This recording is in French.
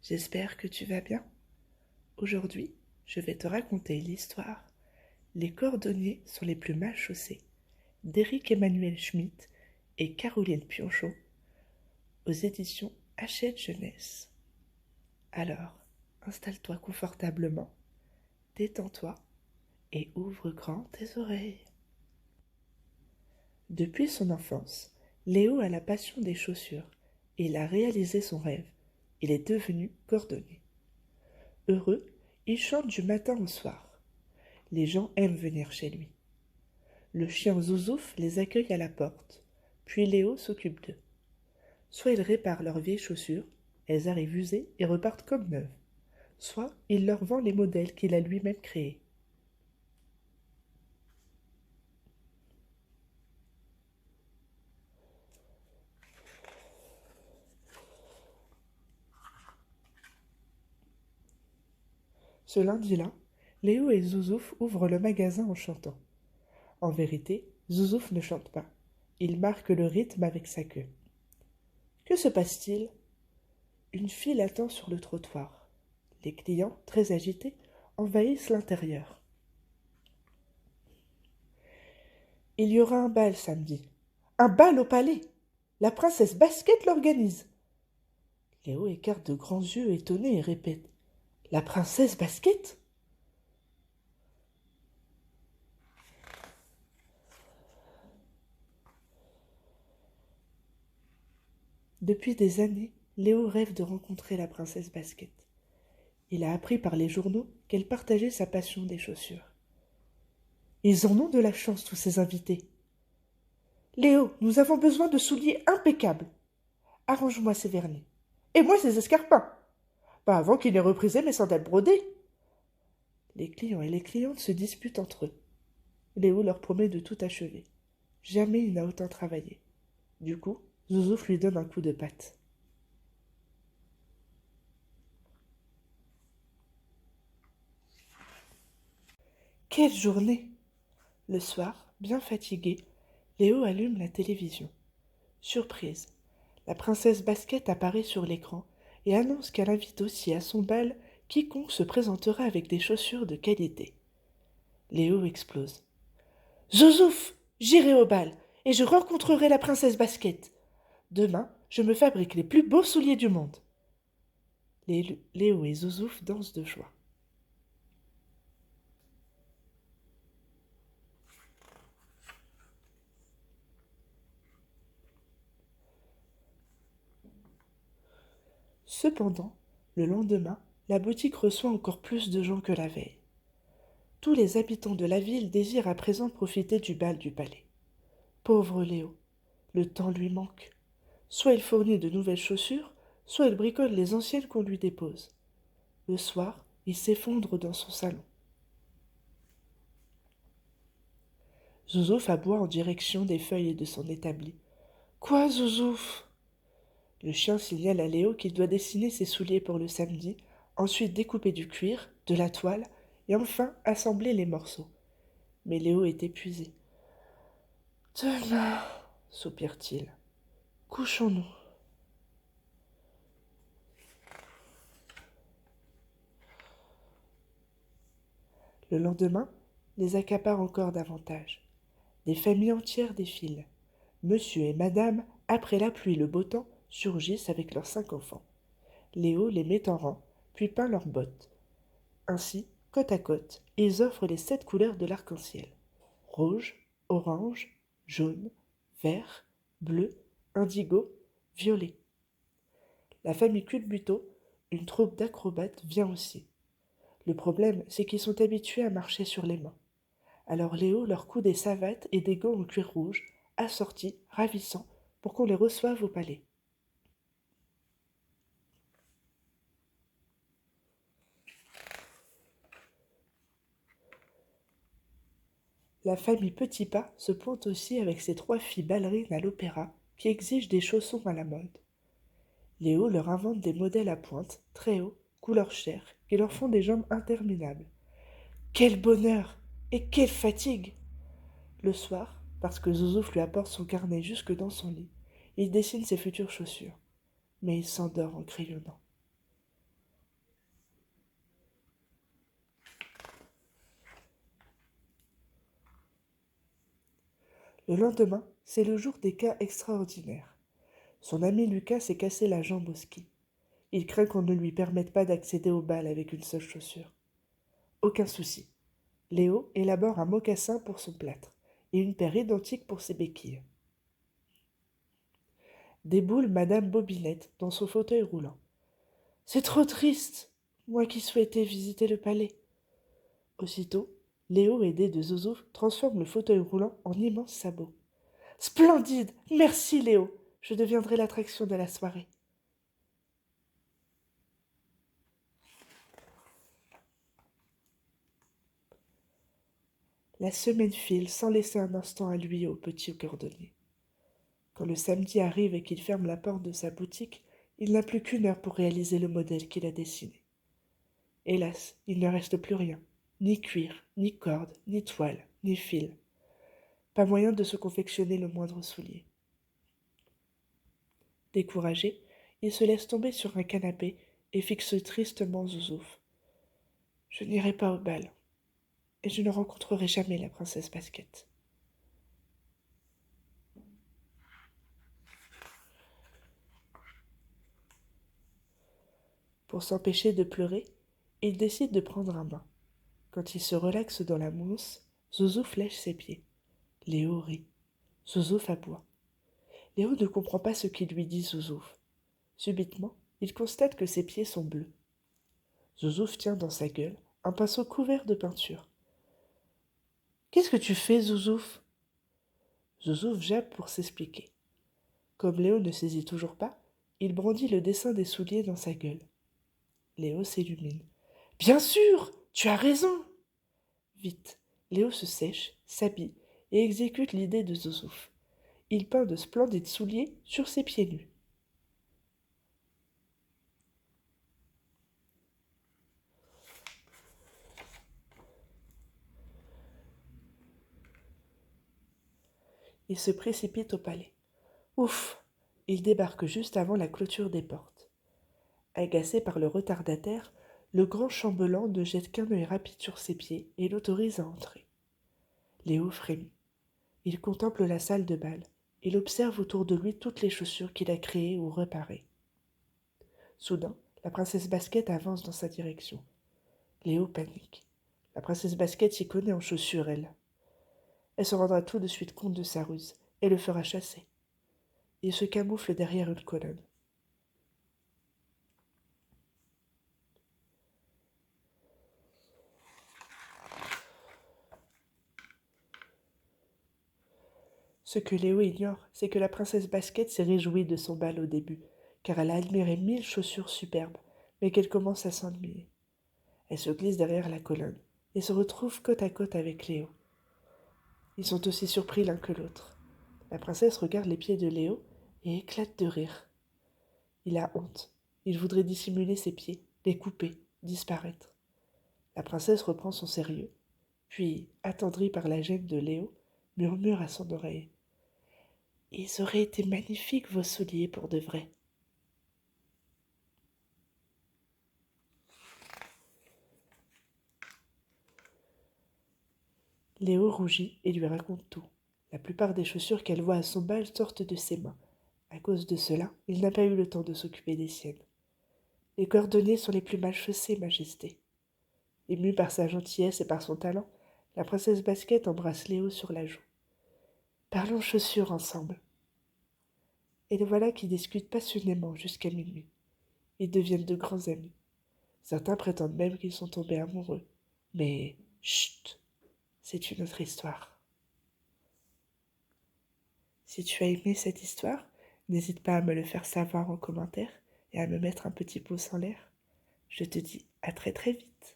J'espère que tu vas bien. Aujourd'hui, je vais te raconter l'histoire Les cordonniers sont les plus mal chaussés d'Éric Emmanuel Schmitt et Caroline Pionchot aux éditions Hachette Jeunesse. Alors, installe-toi confortablement, détends-toi et ouvre grand tes oreilles. Depuis son enfance, Léo a la passion des chaussures et il a réalisé son rêve. Il est devenu cordonnier. Heureux, il chante du matin au soir. Les gens aiment venir chez lui. Le chien Zouzouf les accueille à la porte, puis Léo s'occupe d'eux. Soit il répare leurs vieilles chaussures, elles arrivent usées et repartent comme neuves, soit il leur vend les modèles qu'il a lui-même créés. Ce lundi-là, Léo et Zouzouf ouvrent le magasin en chantant. En vérité, Zouzouf ne chante pas. Il marque le rythme avec sa queue. Que se passe-t-il? Une file attend sur le trottoir. Les clients, très agités, envahissent l'intérieur. Il y aura un bal samedi. Un bal au palais. La princesse Basket l'organise. Léo écarte de grands yeux étonnés et répète. La princesse Basket? Depuis des années, Léo rêve de rencontrer la princesse Basket. Il a appris par les journaux qu'elle partageait sa passion des chaussures. Ils en ont de la chance, tous ces invités. Léo, nous avons besoin de souliers impeccables. Arrange-moi ces vernets. Et moi ces escarpins. Pas avant qu'il n'ait reprisé mes sandales brodées. Les clients et les clientes se disputent entre eux. Léo leur promet de tout achever. Jamais il n'a autant travaillé. Du coup, Zouzouf lui donne un coup de patte. Quelle journée! Le soir, bien fatigué, Léo allume la télévision. Surprise! La princesse Basket apparaît sur l'écran et annonce qu'elle invite aussi à son bal quiconque se présentera avec des chaussures de qualité. Léo explose. Zouzouf! J'irai au bal et je rencontrerai la princesse Basket. Demain, je me fabrique les plus beaux souliers du monde. Léo et Zouzouf dansent de joie. Cependant, le lendemain, la boutique reçoit encore plus de gens que la veille. Tous les habitants de la ville désirent à présent profiter du bal du palais. Pauvre Léo, le temps lui manque. Soit il fournit de nouvelles chaussures, soit il bricole les anciennes qu'on lui dépose. Le soir, il s'effondre dans son salon. Zouzouf aboie en direction des feuilles et de son établi. Quoi, Zouzouf? Le chien signale à Léo qu'il doit dessiner ses souliers pour le samedi, ensuite découper du cuir, de la toile, et enfin assembler les morceaux. Mais Léo est épuisé. Demain, soupire-t-il. Couchons-nous. Le lendemain, les accaparent encore davantage. Des familles entières défilent. Monsieur et madame, après la pluie et le beau temps, surgissent avec leurs 5 enfants. Léo les met en rang, puis peint leurs bottes. Ainsi, côte à côte, ils offrent les 7 couleurs de l'arc-en-ciel. Rouge, orange, jaune, vert, bleu, indigo, violet. La famille Culbuto, une troupe d'acrobates, vient aussi. Le problème, c'est qu'ils sont habitués à marcher sur les mains. Alors Léo leur coud des savates et des gants en cuir rouge, assortis, ravissants, pour qu'on les reçoive au palais. La famille Petit Pas se pointe aussi avec ses 3 filles ballerines à l'opéra qui exigent des chaussons à la mode. Léo leur invente des modèles à pointe, très hauts, couleur chair, qui leur font des jambes interminables. Quel bonheur et quelle fatigue! Le soir, parce que Zouzouf lui apporte son carnet jusque dans son lit, il dessine ses futures chaussures. Mais il s'endort en crayonnant. Le lendemain, c'est le jour des cas extraordinaires. Son ami Lucas s'est cassé la jambe au ski. Il craint qu'on ne lui permette pas d'accéder au bal avec une seule chaussure. Aucun souci. Léo élabore un mocassin pour son plâtre et une paire identique pour ses béquilles. Déboule Madame Bobinette dans son fauteuil roulant. C'est trop triste, moi qui souhaitais visiter le palais. Aussitôt, Léo, aidé de Zouzou, transforme le fauteuil roulant en immense sabot. Splendide! Merci, Léo! Je deviendrai l'attraction de la soirée. La semaine file sans laisser un instant à lui et au petit cordonnier. Quand le samedi arrive et qu'il ferme la porte de sa boutique, il n'a plus qu'une heure pour réaliser le modèle qu'il a dessiné. Hélas, il ne reste plus rien. Ni cuir, ni corde, ni toile, ni fil. Pas moyen de se confectionner le moindre soulier. Découragé, il se laisse tomber sur un canapé et fixe tristement Zouzouf. Je n'irai pas au bal, et je ne rencontrerai jamais la princesse Basket. Pour s'empêcher de pleurer, il décide de prendre un bain. Quand il se relaxe dans la mousse, Zouzouf lèche ses pieds. Léo rit. Zouzouf aboie. Léo ne comprend pas ce qu'il lui dit Zouzouf. Subitement, il constate que ses pieds sont bleus. Zouzouf tient dans sa gueule un pinceau couvert de peinture. Qu'est-ce que tu fais, Zouzouf? Zouzouf jappe pour s'expliquer. Comme Léo ne saisit toujours pas, il brandit le dessin des souliers dans sa gueule. Léo s'illumine. Bien sûr, tu as raison. Vite, Léo se sèche, s'habille et exécute l'idée de Zouzouf. Il peint de splendides souliers sur ses pieds nus. Il se précipite au palais. Ouf! Il débarque juste avant la clôture des portes. Agacé par le retardataire, le grand chambellan ne jette qu'un œil rapide sur ses pieds et l'autorise à entrer. Léo frémit. Il contemple la salle de bal. Il observe autour de lui toutes les chaussures qu'il a créées ou réparées. Soudain, la princesse Basket avance dans sa direction. Léo panique. La princesse Basket s'y connaît en chaussures, elle. Elle se rendra tout de suite compte de sa ruse et le fera chasser. Il se camoufle derrière une colonne. Ce que Léo ignore, c'est que la princesse Basket s'est réjouie de son bal au début, car elle a admiré 1000 chaussures superbes, mais qu'elle commence à s'ennuyer. Elle se glisse derrière la colonne et se retrouve côte à côte avec Léo. Ils sont aussi surpris l'un que l'autre. La princesse regarde les pieds de Léo et éclate de rire. Il a honte. Il voudrait dissimuler ses pieds, les couper, disparaître. La princesse reprend son sérieux, puis, attendrie par la gêne de Léo, murmure à son oreille. Ils auraient été magnifiques, vos souliers, pour de vrai. Léo rougit et lui raconte tout. La plupart des chaussures qu'elle voit à son bal sortent de ses mains. À cause de cela, il n'a pas eu le temps de s'occuper des siennes. Les cordonniers sont les plus mal chaussés, Majesté. Émue par sa gentillesse et par son talent, la princesse Basket embrasse Léo sur la joue. Parlons chaussures ensemble. Et les voilà qui discutent passionnément jusqu'à minuit. Ils deviennent de grands amis. Certains prétendent même qu'ils sont tombés amoureux. Mais chut, c'est une autre histoire. Si tu as aimé cette histoire, n'hésite pas à me le faire savoir en commentaire et à me mettre un petit pouce en l'air. Je te dis à très très vite.